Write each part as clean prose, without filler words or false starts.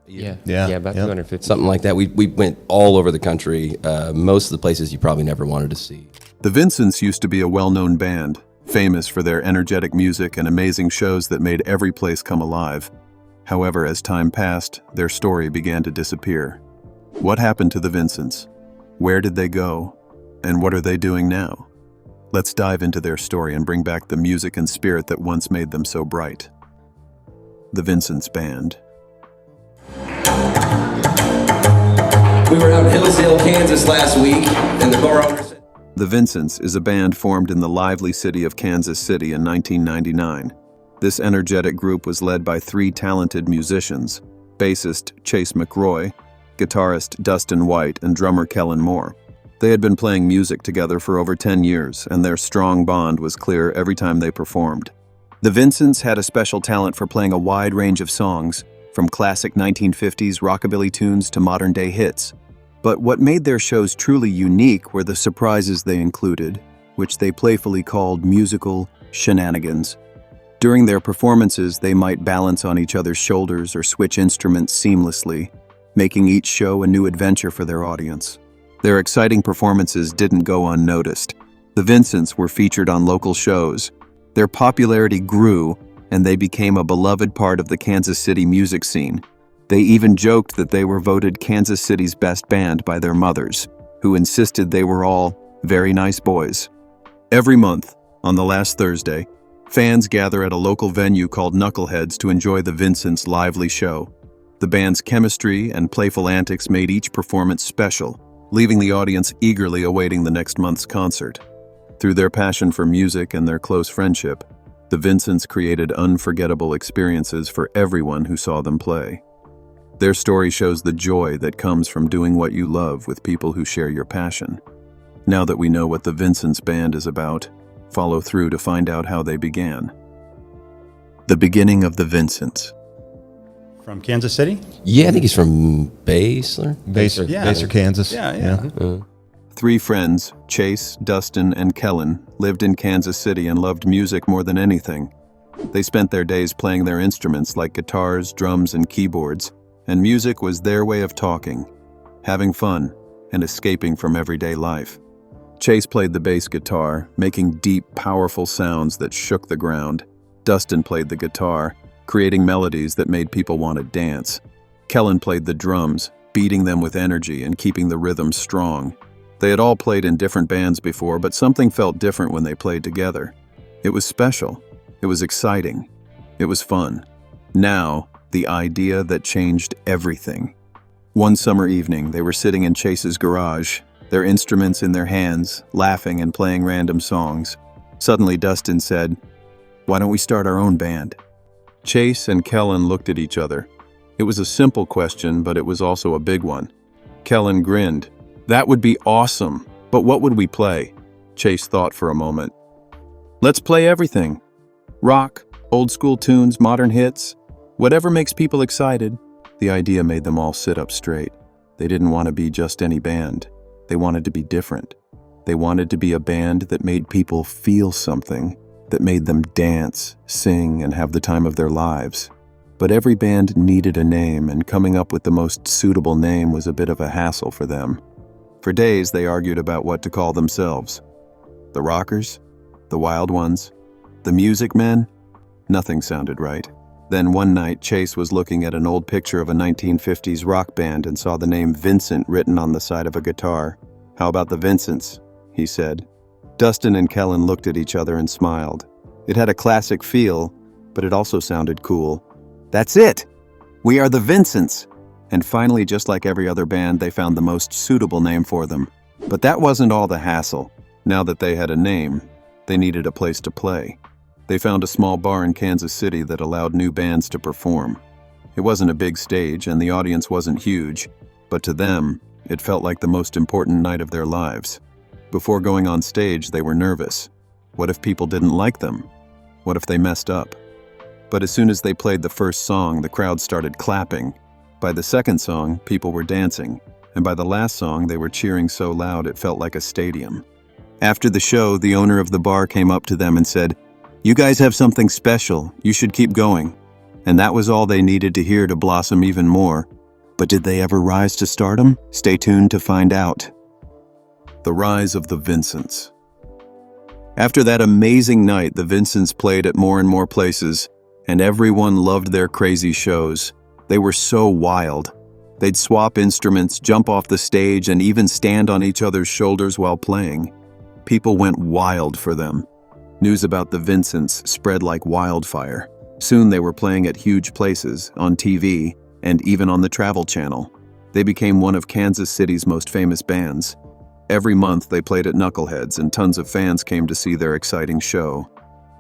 Yeah, about Yep. 250, something like that. We went all over the country, most of the places you probably never wanted to see. The Vincents used to be a well-known band, famous for their energetic music and amazing shows that made every place come alive. However, as time passed, their story began to disappear. What happened to the Vincents? Where did they go? And what are they doing now? Let's dive into their story and bring back the music and spirit that once made them so bright. The Vincents Band. We were out in Hillsdale, Kansas last week, and the bar owner said, The Vincents is a band formed in the lively city of Kansas City in 1999. This energetic group was led by three talented musicians, bassist Chase McRoy, guitarist Dustin White, and drummer Kellen Moore. They had been playing music together for over 10 years, and their strong bond was clear every time they performed. The Vincents had a special talent for playing a wide range of songs, from classic 1950s rockabilly tunes to modern-day hits. But what made their shows truly unique were the surprises they included, which they playfully called musical shenanigans. During their performances, they might balance on each other's shoulders or switch instruments seamlessly, making each show a new adventure for their audience. Their exciting performances didn't go unnoticed. The Vincents were featured on local shows. Their popularity grew, and they became a beloved part of the Kansas City music scene. They even joked that they were voted Kansas City's best band by their mothers, who insisted they were all very nice boys. Every month, on the last Thursday, fans gather at a local venue called Knuckleheads to enjoy the Vincents' lively show. The band's chemistry and playful antics made each performance special, leaving the audience eagerly awaiting the next month's concert. Through their passion for music and their close friendship, the Vincents created unforgettable experiences for everyone who saw them play. Their story shows the joy that comes from doing what you love with people who share your passion. Now that we know what the Vincents Band is about, follow through to find out how they began. The beginning of the Vincents. From Kansas City? yeah, I think he's from Basler. Yeah. Kansas. Yeah. Three friends, Chase, Dustin, and Kellen, lived in Kansas City and loved music more than anything. They spent their days playing their instruments like guitars, drums, and keyboards, and music was their way of talking, having fun, and escaping from everyday life. Chase played the bass guitar, making deep, powerful sounds that shook the ground. Dustin played the guitar, creating melodies that made people want to dance. Kellen played the drums, beating them with energy and keeping the rhythm strong. They had all played in different bands before, but something felt different when they played together. It was special. It was exciting. It was fun. Now, the idea that changed everything. One summer evening, they were sitting in Chase's garage, their instruments in their hands, laughing and playing random songs. Suddenly, Dustin said, "Why don't we start our own band?" Chase and Kellen looked at each other. It was a simple question, but it was also a big one. Kellen grinned. "That would be awesome, but what would we play?" Chase thought for a moment. "Let's play everything. Rock, old school tunes, modern hits, whatever makes people excited." The idea made them all sit up straight. They didn't want to be just any band. They wanted to be different. They wanted to be a band that made people feel something, that made them dance, sing, and have the time of their lives. But every band needed a name, and coming up with the most suitable name was a bit of a hassle for them. For days, they argued about what to call themselves. The Rockers? The Wild Ones? The Music Men? Nothing sounded right. Then one night, Chase was looking at an old picture of a 1950s rock band and saw the name Vincent written on the side of a guitar. "How about the Vincents?" he said. Dustin and Kellen looked at each other and smiled. It had a classic feel, but it also sounded cool. "That's it! We are the Vincents!" And finally, just like every other band, they found the most suitable name for them. But that wasn't all the hassle. Now that they had a name, they needed a place to play. They found a small bar in Kansas City that allowed new bands to perform. It wasn't a big stage, and the audience wasn't huge, but to them, it felt like the most important night of their lives. Before going on stage, they were nervous. What if people didn't like them? What if they messed up? But as soon as they played the first song, the crowd started clapping. By the second song, people were dancing, and by the last song, they were cheering so loud it felt like a stadium. After the show, the owner of the bar came up to them and said, "You guys have something special. You should keep going." And that was all they needed to hear to blossom even more. But did they ever rise to stardom? Stay tuned to find out. The rise of the Vincents. After that amazing night, the Vincents played at more and more places, and everyone loved their crazy shows. They were so wild. They'd swap instruments, jump off the stage, and even stand on each other's shoulders while playing. People went wild for them. News about the Vincents spread like wildfire. Soon they were playing at huge places, on TV, and even on the Travel Channel. They became one of Kansas City's most famous bands. Every month they played at Knuckleheads, and tons of fans came to see their exciting show.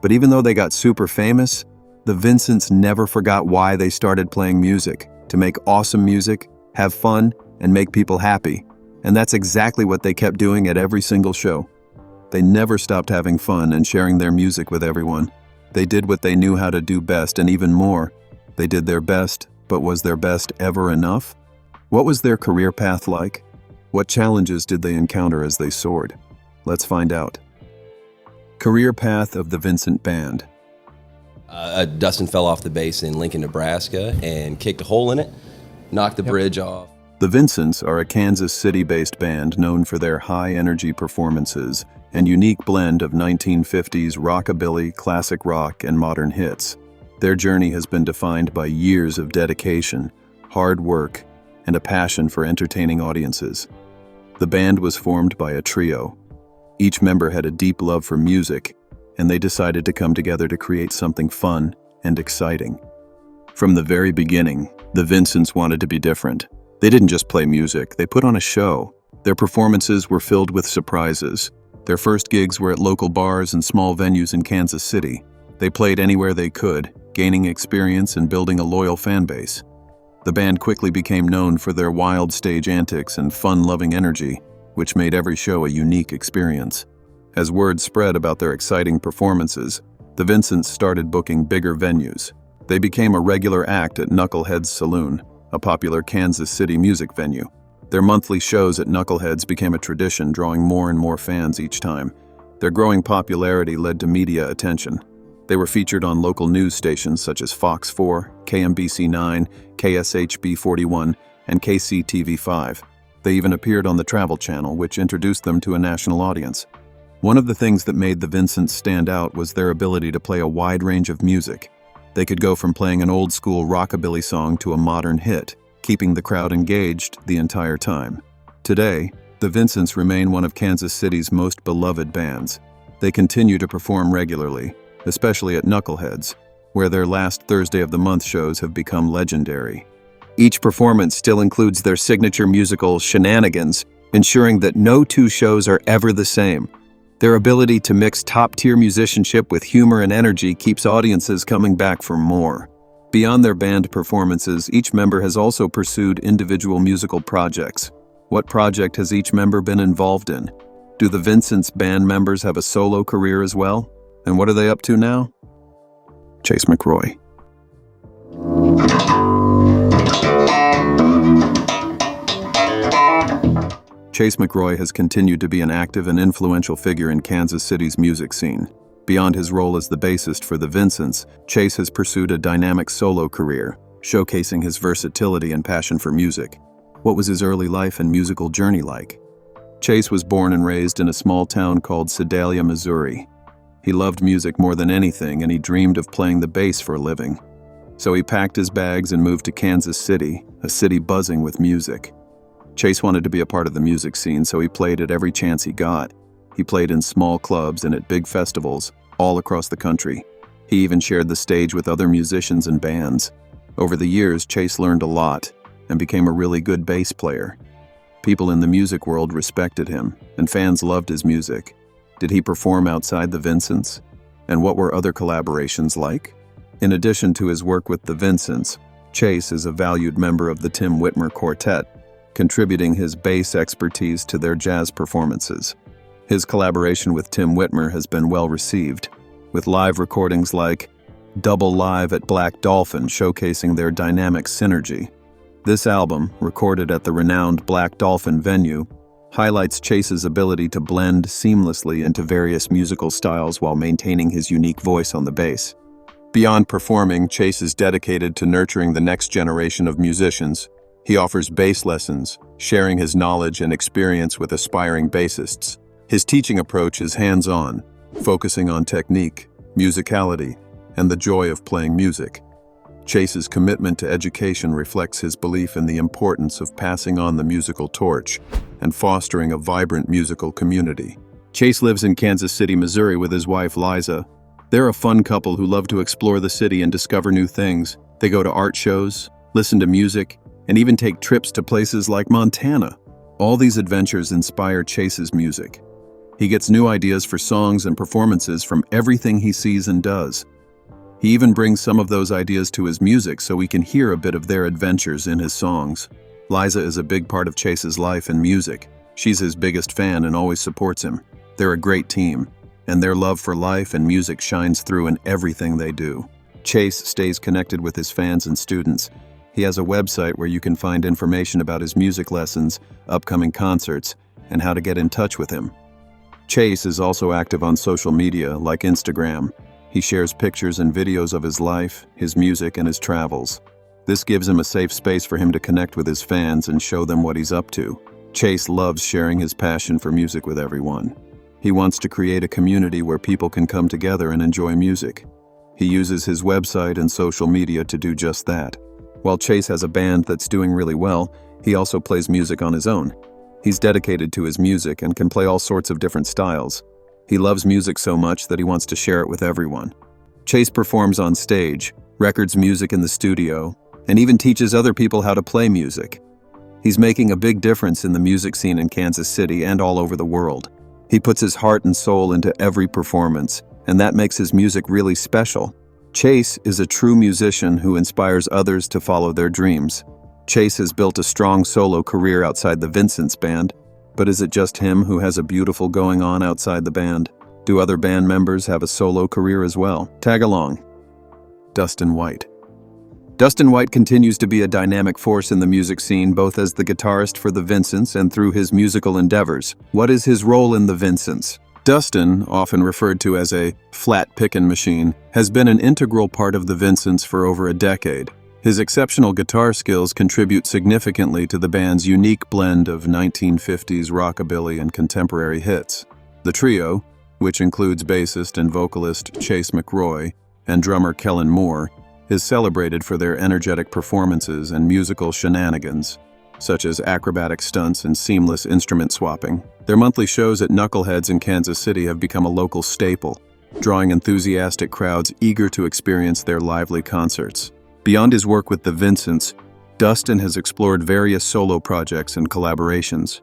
But even though they got super famous, the Vincents never forgot why they started playing music: to make awesome music, have fun, and make people happy. And that's exactly what they kept doing at every single show. They never stopped having fun and sharing their music with everyone. They did what they knew how to do best, and even more. They did their best, but was their best ever enough? What was their career path like? What challenges did they encounter as they soared? Let's find out. Career path of the Vincent Band. Dustin fell off the bass in Lincoln, Nebraska, and kicked a hole in it, knocked the bridge off. The Vincents are a Kansas City-based band known for their high-energy performances and unique blend of 1950s rockabilly, classic rock, and modern hits. Their journey has been defined by years of dedication, hard work, and a passion for entertaining audiences. The band was formed by a trio. Each member had a deep love for music, and they decided to come together to create something fun and exciting. From the very beginning, the Vincents wanted to be different. They didn't just play music, they put on a show. Their performances were filled with surprises. Their first gigs were at local bars and small venues in Kansas City. They played anywhere they could, gaining experience and building a loyal fan base. The band quickly became known for their wild stage antics and fun-loving energy, which made every show a unique experience. As word spread about their exciting performances, the Vincents started booking bigger venues. They became a regular act at Knuckleheads Saloon, a popular Kansas City music venue. Their monthly shows at Knuckleheads became a tradition, drawing more and more fans each time. Their growing popularity led to media attention. They were featured on local news stations such as Fox 4, KMBC 9, KSHB 41, and KCTV 5. They even appeared on the Travel Channel, which introduced them to a national audience. One of the things that made the Vincents stand out was their ability to play a wide range of music. They could go from playing an old-school rockabilly song to a modern hit, keeping the crowd engaged the entire time. Today, the Vincents remain one of Kansas City's most beloved bands. They continue to perform regularly, especially at Knuckleheads, where their last Thursday of the month shows have become legendary. Each performance still includes their signature musical shenanigans, ensuring that no two shows are ever the same. Their ability to mix top-tier musicianship with humor and energy keeps audiences coming back for more. Beyond their band performances, each member has also pursued individual musical projects. What project has each member been involved in? Do the Vincents band members have a solo career as well? And what are they up to now? Chase McRoy. Chase McRoy has continued to be an active and influential figure in Kansas City's music scene. Beyond his role as the bassist for the Vincents, Chase has pursued a dynamic solo career, showcasing his versatility and passion for music. What was his early life and musical journey like? Chase was born and raised in a small town called Sedalia, Missouri. He loved music more than anything, and he dreamed of playing the bass for a living. So he packed his bags and moved to Kansas City, a city buzzing with music. Chase wanted to be a part of the music scene, so he played at every chance he got. He played in small clubs and at big festivals all across the country. He even shared the stage with other musicians and bands. Over the years, Chase learned a lot and became a really good bass player. People in the music world respected him, and fans loved his music. Did he perform outside the Vincents? And what were other collaborations like? In addition to his work with the Vincents, Chase is a valued member of the Tim Whitmer Quartet, contributing his bass expertise to their jazz performances. His collaboration with Tim Whitmer has been well received, with live recordings like Double Live at Black Dolphin showcasing their dynamic synergy. This album, recorded at the renowned Black Dolphin venue, highlights Chase's ability to blend seamlessly into various musical styles while maintaining his unique voice on the bass. Beyond performing, Chase is dedicated to nurturing the next generation of musicians. He offers bass lessons, sharing his knowledge and experience with aspiring bassists. His teaching approach is hands-on, focusing on technique, musicality, and the joy of playing music. Chase's commitment to education reflects his belief in the importance of passing on the musical torch and fostering a vibrant musical community. Chase lives in Kansas City, Missouri with his wife, Liza. They're a fun couple who love to explore the city and discover new things. They go to art shows, listen to music, and even take trips to places like Montana. All these adventures inspire Chase's music. He gets new ideas for songs and performances from everything he sees and does. He even brings some of those ideas to his music so we can hear a bit of their adventures in his songs. Liza is a big part of Chase's life and music. She's his biggest fan and always supports him. They're a great team, and their love for life and music shines through in everything they do. Chase stays connected with his fans and students. He has a website where you can find information about his music lessons, upcoming concerts, and how to get in touch with him. Chase is also active on social media like Instagram. He shares pictures and videos of his life, his music, and his travels. This gives him a safe space for him to connect with his fans and show them what he's up to. Chase loves sharing his passion for music with everyone. He wants to create a community where people can come together and enjoy music. He uses his website and social media to do just that. While Chase has a band that's doing really well, he also plays music on his own. He's dedicated to his music and can play all sorts of different styles. He loves music so much that he wants to share it with everyone. Chase performs on stage, records music in the studio, and even teaches other people how to play music. He's making a big difference in the music scene in Kansas City and all over the world. He puts his heart and soul into every performance, and that makes his music really special. Chase is a true musician who inspires others to follow their dreams. Chase has built a strong solo career outside the Vincents band, but is it just him who has a beautiful going on outside the band? Do other band members have a solo career as well? Tag along. Dustin White. Dustin White continues to be a dynamic force in the music scene, both as the guitarist for the Vincents and through his musical endeavors. What is his role in the Vincents? Dustin, often referred to as a flat pickin' machine, has been an integral part of the Vincents for over a decade. His exceptional guitar skills contribute significantly to the band's unique blend of 1950s rockabilly and contemporary hits. The trio, which includes bassist and vocalist Chase McRoy and drummer Kellen Moore, is celebrated for their energetic performances and musical shenanigans, such as acrobatic stunts and seamless instrument swapping. Their monthly shows at Knuckleheads in Kansas City have become a local staple, drawing enthusiastic crowds eager to experience their lively concerts. Beyond his work with the Vincents, Dustin has explored various solo projects and collaborations.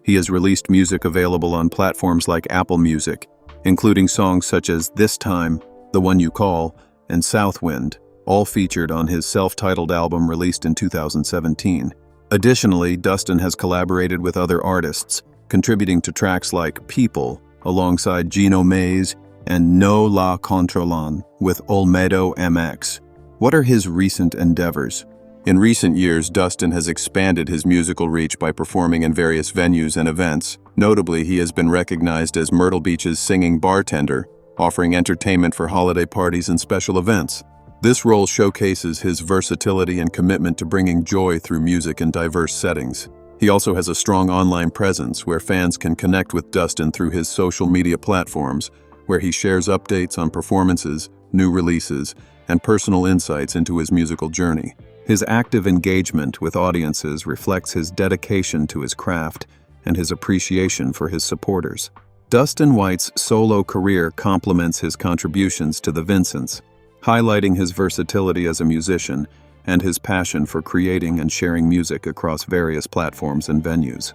He has released music available on platforms like Apple Music, including songs such as This Time, The One You Call, and Southwind, all featured on his self-titled album released in 2017. Additionally, Dustin has collaborated with other artists, contributing to tracks like People, alongside Gino Mays, and No La Controlan with Olmedo MX. What are his recent endeavors? In recent years, Dustin has expanded his musical reach by performing in various venues and events. Notably, he has been recognized as Myrtle Beach's singing bartender, offering entertainment for holiday parties and special events. This role showcases his versatility and commitment to bringing joy through music in diverse settings. He also has a strong online presence where fans can connect with Dustin through his social media platforms, where he shares updates on performances, new releases, and personal insights into his musical journey. His active engagement with audiences reflects his dedication to his craft and his appreciation for his supporters. Dustin White's solo career complements his contributions to the Vincents, highlighting his versatility as a musician and his passion for creating and sharing music across various platforms and venues.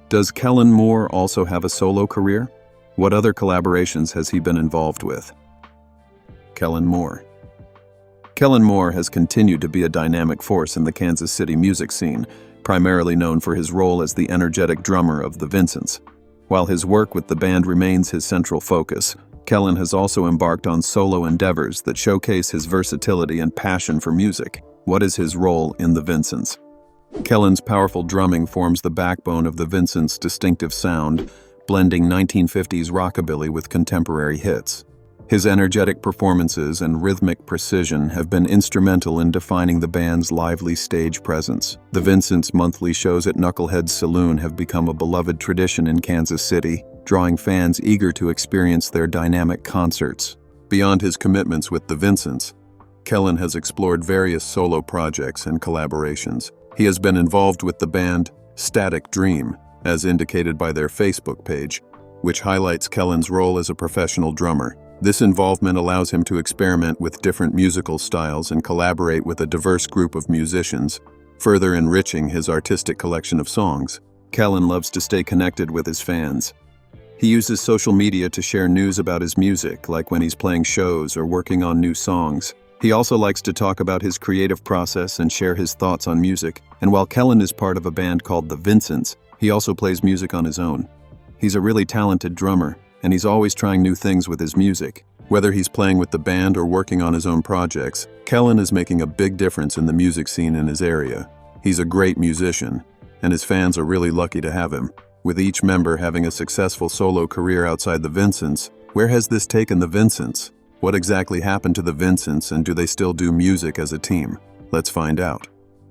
Does Kellen Moore also have a solo career? What other collaborations has he been involved with? Kellen Moore. Kellen Moore has continued to be a dynamic force in the Kansas City music scene, primarily known for his role as the energetic drummer of the Vincents. While his work with the band remains his central focus, Kellen has also embarked on solo endeavors that showcase his versatility and passion for music. What is his role in the Vincents? Kellen's powerful drumming forms the backbone of the Vincents' distinctive sound, blending 1950s rockabilly with contemporary hits. His energetic performances and rhythmic precision have been instrumental in defining the band's lively stage presence. The Vincents' monthly shows at Knucklehead's Saloon have become a beloved tradition in Kansas City, drawing fans eager to experience their dynamic concerts. Beyond his commitments with the Vincents, Kellen has explored various solo projects and collaborations. He has been involved with the band Static Dream, as indicated by their Facebook page, which highlights Kellen's role as a professional drummer. This involvement allows him to experiment with different musical styles and collaborate with a diverse group of musicians, further enriching his artistic collection of songs. Kellen loves to stay connected with his fans. He uses social media to share news about his music, like when he's playing shows or working on new songs. He also likes to talk about his creative process and share his thoughts on music. And while Kellen is part of a band called the Vincents, he also plays music on his own. He's a really talented drummer, and he's always trying new things with his music. Whether he's playing with the band or working on his own projects, Kellen is making a big difference in the music scene in his area. He's a great musician, and his fans are really lucky to have him. With each member having a successful solo career outside the Vincents, where has this taken the Vincents? What exactly happened to the Vincents, and do they still do music as a team? Let's find out.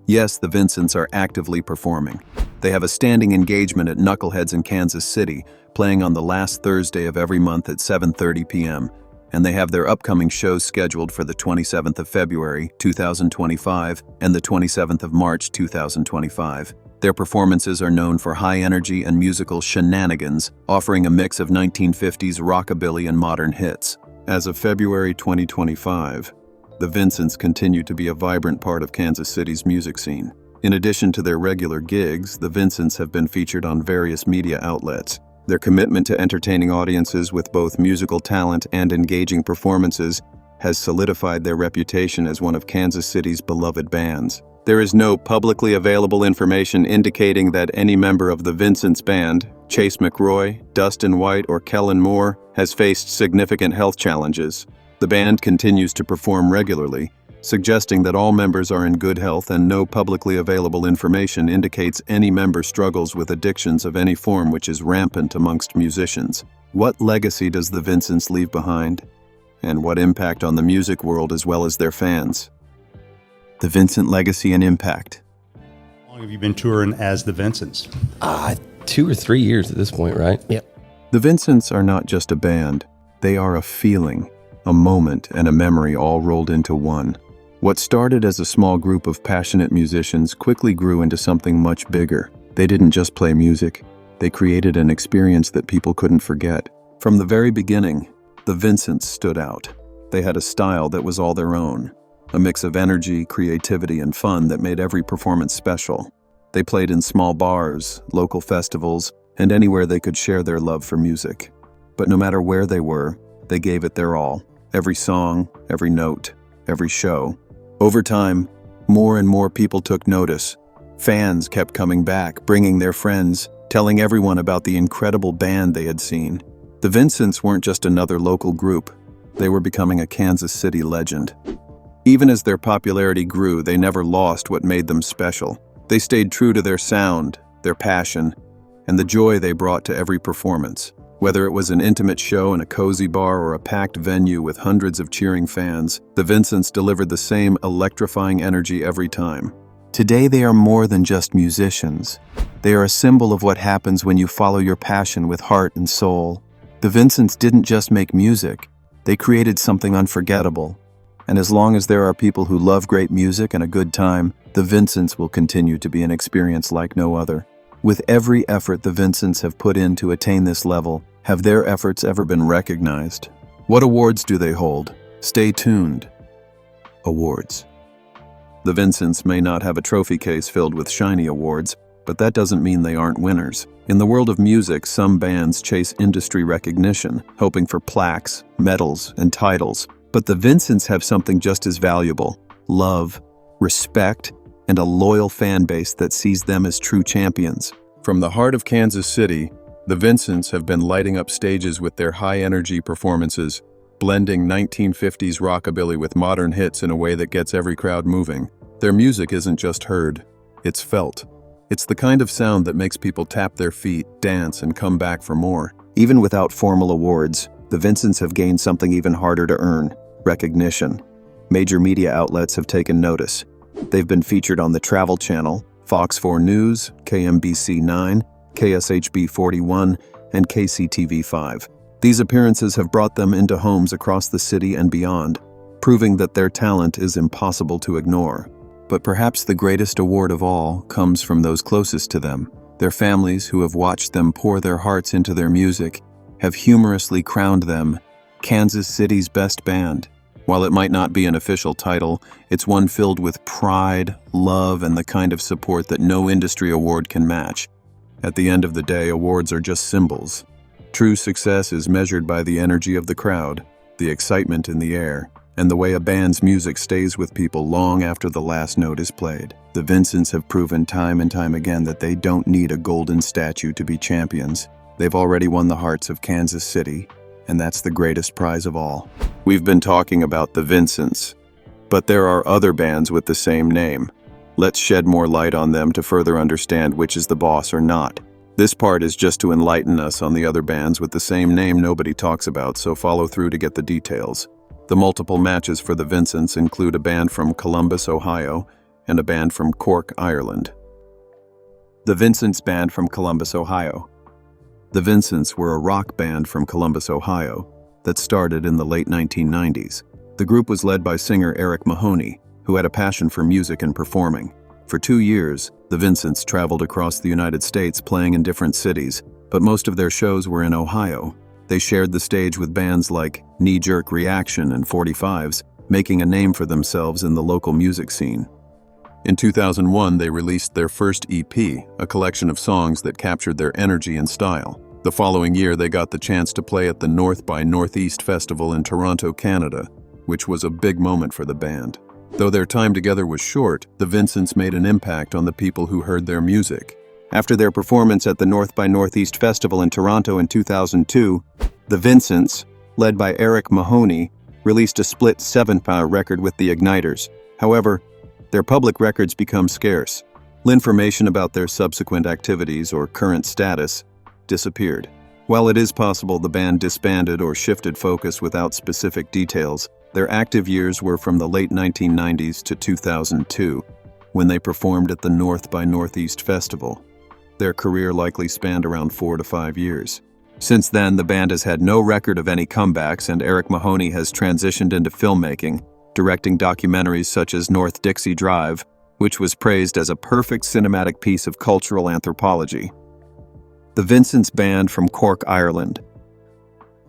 Yes, the Vincents are actively performing. They have a standing engagement at Knuckleheads in Kansas City, playing on the last Thursday of every month at 7:30 p.m., and they have their upcoming shows scheduled for the 27th of February, 2025, and the 27th of March, 2025. Their performances are known for high energy and musical shenanigans, offering a mix of 1950s rockabilly and modern hits. As of February 2025, the Vincents continue to be a vibrant part of Kansas City's music scene. In addition to their regular gigs, the Vincents have been featured on various media outlets. Their commitment to entertaining audiences with both musical talent and engaging performances has solidified their reputation as one of Kansas City's beloved bands. There is no publicly available information indicating that any member of the Vincents band, Chase McRoy, Dustin White, or Kellen Moore, has faced significant health challenges. The band continues to perform regularly, suggesting that all members are in good health, and no publicly available information indicates any member struggles with addictions of any form, which is rampant amongst musicians. What legacy does the Vincents leave behind? And what impact on the music world as well as their fans? The Vincent legacy and impact. How long have you been touring as the Vincents? 2 or 3 years at this point, right? Yep. The Vincents are not just a band. They are a feeling, a moment, and a memory all rolled into one. What started as a small group of passionate musicians quickly grew into something much bigger. They didn't just play music. They created an experience that people couldn't forget. From the very beginning, the Vincents stood out. They had a style that was all their own, a mix of energy, creativity, and fun that made every performance special. They played in small bars, local festivals, and anywhere they could share their love for music. But no matter where they were, they gave it their all. Every song, every note, every show. Over time, more and more people took notice. Fans kept coming back, bringing their friends, telling everyone about the incredible band they had seen. The Vincents weren't just another local group. They were becoming a Kansas City legend. Even as their popularity grew, they never lost what made them special. They stayed true to their sound, their passion, and the joy they brought to every performance. Whether it was an intimate show in a cozy bar or a packed venue with hundreds of cheering fans, the Vincents delivered the same electrifying energy every time. Today they are more than just musicians. They are a symbol of what happens when you follow your passion with heart and soul. The Vincents didn't just make music, they created something unforgettable. And as long as there are people who love great music and a good time, the Vincents will continue to be an experience like no other. With every effort the Vincents have put in to attain this level, have their efforts ever been recognized? What awards do they hold? Stay tuned. Awards. The Vincents may not have a trophy case filled with shiny awards, but that doesn't mean they aren't winners. In the world of music, some bands chase industry recognition, hoping for plaques, medals, and titles. But the Vincents have something just as valuable: love, respect, and a loyal fan base that sees them as true champions. From the heart of Kansas City, the Vincents have been lighting up stages with their high-energy performances, blending 1950s rockabilly with modern hits in a way that gets every crowd moving. Their music isn't just heard, it's felt. It's the kind of sound that makes people tap their feet, dance, and come back for more. Even without formal awards, the Vincents have gained something even harder to earn: recognition. Major media outlets have taken notice. They've been featured on the Travel Channel, Fox 4 News, KMBC 9, KSHB 41, and KCTV 5. These appearances have brought them into homes across the city and beyond, proving that their talent is impossible to ignore. But perhaps the greatest award of all comes from those closest to them. Their families, who have watched them pour their hearts into their music, have humorously crowned them Kansas City's best band. While it might not be an official title, it's one filled with pride, love, and the kind of support that no industry award can match. At the end of the day, awards are just symbols. True success is measured by the energy of the crowd, the excitement in the air, and the way a band's music stays with people long after the last note is played. The Vincents have proven time and time again that they don't need a golden statue to be champions. They've already won the hearts of Kansas City, and that's the greatest prize of all. We've been talking about the Vincents, but there are other bands with the same name. Let's shed more light on them to further understand which is the boss or not. This part is just to enlighten us on the other bands with the same name nobody talks about, so follow through to get the details. The multiple matches for the Vincents include a band from Columbus, Ohio, and a band from Cork, Ireland. The Vincents Band from Columbus, Ohio. The Vincents were a rock band from Columbus, Ohio, that started in the late 1990s. The group was led by singer Eric Mahoney, who had a passion for music and performing. For 2 years, the Vincents traveled across the United States playing in different cities, but most of their shows were in Ohio. They shared the stage with bands like Knee Jerk Reaction and 45s, making a name for themselves in the local music scene. In 2001, they released their first EP, a collection of songs that captured their energy and style. The following year, they got the chance to play at the North by Northeast Festival in Toronto, Canada, which was a big moment for the band. Though their time together was short, the Vincents made an impact on the people who heard their music. After their performance at the North by Northeast Festival in Toronto in 2002, the Vincents, led by Eric Mahoney, released a split 7-hour record with the Igniters. However, their public records become scarce. Information about their subsequent activities or current status disappeared. While it is possible the band disbanded or shifted focus without specific details, their active years were from the late 1990s to 2002, when they performed at the North by Northeast Festival. Their career likely spanned around 4 to 5 years. Since then, the band has had no record of any comebacks, and Eric Mahoney has transitioned into filmmaking, directing documentaries such as North Dixie Drive, which was praised as a perfect cinematic piece of cultural anthropology. The Vincents Band from Cork, Ireland.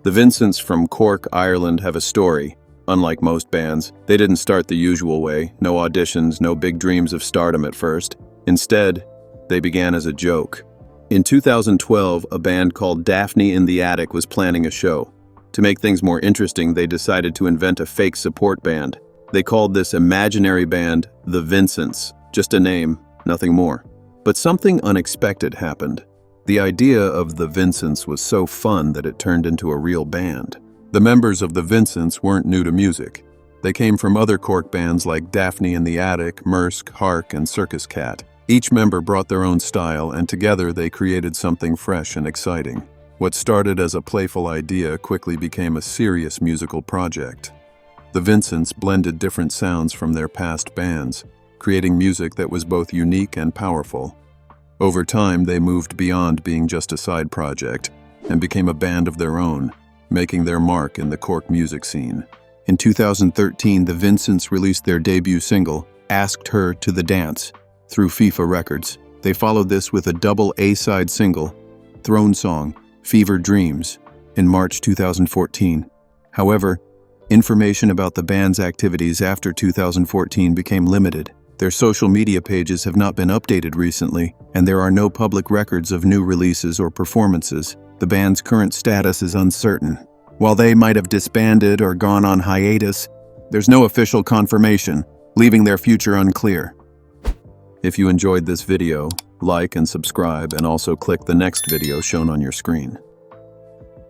The Vincents from Cork, Ireland have a story. Unlike most bands, they didn't start the usual way, no auditions, no big dreams of stardom at first. Instead, they began as a joke. In 2012, a band called Daphne in the Attic was planning a show. To make things more interesting, they decided to invent a fake support band. They called this imaginary band the Vincents, just a name, nothing more. But something unexpected happened. The idea of the Vincents was so fun that it turned into a real band. The members of the Vincents weren't new to music. They came from other Cork bands like Daphne in the Attic, Mersk, Hark, and Circus Cat. Each member brought their own style, and together they created something fresh and exciting. What started as a playful idea quickly became a serious musical project. The Vincents blended different sounds from their past bands, creating music that was both unique and powerful. Over time, they moved beyond being just a side project and became a band of their own, making their mark in the Cork music scene. In 2013, the Vincents released their debut single, Asked Her to the Dance, through FIFA Records. They followed this with a double A-side single, Throne Song, Fever Dreams, in March 2014. However, information about the band's activities after 2014 became limited. Their social media pages have not been updated recently, and there are no public records of new releases or performances. The band's current status is uncertain. While they might have disbanded or gone on hiatus, there's no official confirmation, leaving their future unclear. If you enjoyed this video, like and subscribe, and also click the next video shown on your screen.